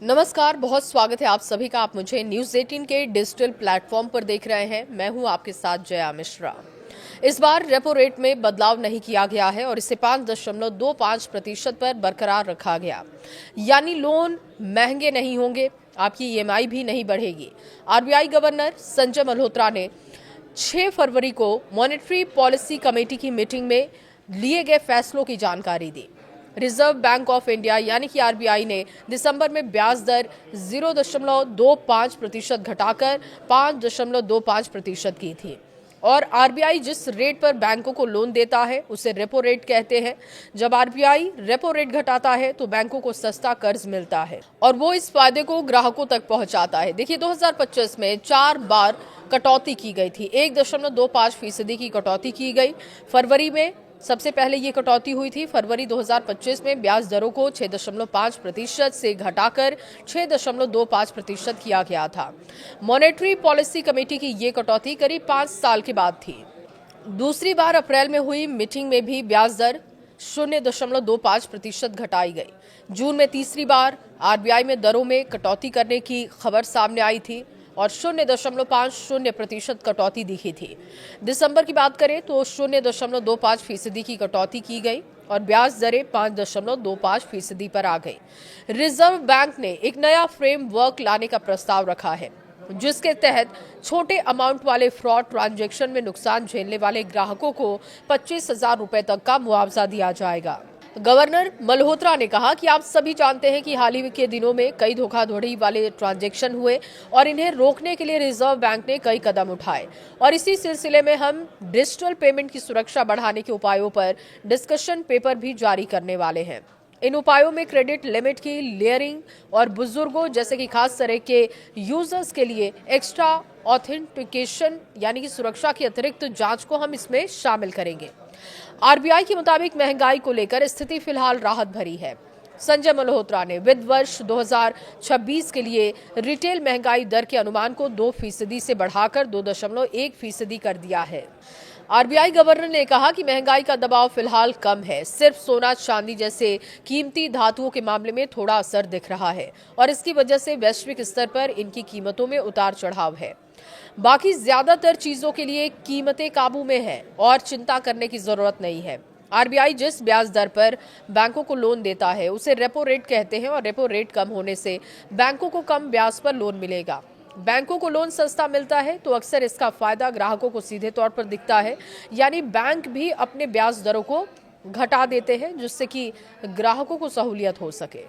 नमस्कार, बहुत स्वागत है आप सभी का। आप मुझे न्यूज़ 18 के डिजिटल प्लेटफॉर्म पर देख रहे हैं। मैं हूं आपके साथ जया मिश्रा। इस बार रेपो रेट में बदलाव नहीं किया गया है और इसे 5.25% पर बरकरार रखा गया। यानी लोन महंगे नहीं होंगे, आपकी ईएमआई भी नहीं बढ़ेगी। आरबीआई गवर्नर संजय मल्होत्रा ने 6 फरवरी को मॉनेटरी पॉलिसी कमेटी की मीटिंग में लिए गए फैसलों की जानकारी दी। रिजर्व बैंक ऑफ इंडिया यानी कि आरबीआई ने दिसंबर में ब्याज दर 0.25% घटाकर 5.25% की थी। और आरबीआई जिस रेट पर बैंकों को लोन देता है उसे रेपो रेट कहते हैं। जब आरबीआई रेपो रेट घटाता है तो बैंकों को सस्ता कर्ज मिलता है और वो इस फायदे को ग्राहकों तक पहुंचाता है। देखिए, 2025 में 4 बार कटौती की गई थी। 1.25% की कटौती की गई। फरवरी में सबसे पहले ये कटौती हुई थी। फरवरी 2025 में ब्याज दरों को 6.5% से घटाकर 6.25% किया गया था। मॉनेटरी पॉलिसी कमेटी की ये कटौती करीब 5 साल के बाद थी। दूसरी बार अप्रैल में हुई मीटिंग में भी ब्याज दर 0.25% घटाई गई। जून में तीसरी बार आरबीआई में दरों में कटौती करने की खबर सामने आई थी और 0.50% कटौती दिखी थी। दिसंबर की बात करें तो 0.25% की कटौती की गई और ब्याज दरें 5.25% पर आ गई। रिजर्व बैंक ने एक नया फ्रेमवर्क लाने का प्रस्ताव रखा है, जिसके तहत छोटे अमाउंट वाले फ्रॉड ट्रांजैक्शन में नुकसान झेलने वाले ग्राहकों को 25,000 रुपए तक का मुआवजा दिया जाएगा। गवर्नर मल्होत्रा ने कहा कि आप सभी जानते हैं कि हाल ही के दिनों में कई धोखाधड़ी वाले ट्रांजैक्शन हुए और इन्हें रोकने के लिए रिजर्व बैंक ने कई कदम उठाए और इसी सिलसिले में हम डिजिटल पेमेंट की सुरक्षा बढ़ाने के उपायों पर डिस्कशन पेपर भी जारी करने वाले हैं। इन उपायों में क्रेडिट लिमिट की लेयरिंग और बुजुर्गों जैसे कि खास तरह के यूजर्स के लिए एक्स्ट्रा ऑथेंटिकेशन यानी कि सुरक्षा की अतिरिक्त जांच को हम इसमें शामिल करेंगे। आरबीआई के मुताबिक महंगाई को लेकर स्थिति फिलहाल राहत भरी है। संजय मल्होत्रा ने वित्त वर्ष 2026 के लिए रिटेल महंगाई दर के अनुमान को 2% से बढ़ाकर 2.1% कर दिया है। आरबीआई गवर्नर ने कहा कि महंगाई का दबाव फिलहाल कम है। सिर्फ सोना चांदी जैसे कीमती धातुओं के मामले में थोड़ा असर दिख रहा है और इसकी वजह से वैश्विक स्तर पर इनकी कीमतों में उतार चढ़ाव है। बाकी ज्यादातर चीजों के लिए कीमतें काबू में हैं और चिंता करने की जरूरत नहीं है। आरबीआई जिस ब्याज दर पर बैंकों को लोन देता है उसे रेपो रेट कहते हैं और रेपो रेट कम होने से बैंकों को कम ब्याज पर लोन मिलेगा। बैंकों को लोन सस्ता मिलता है तो अक्सर इसका फायदा ग्राहकों को सीधे तौर पर दिखता है, यानी बैंक भी अपने ब्याज दरों को घटा देते हैं जिससे कि ग्राहकों को सहूलियत हो सके।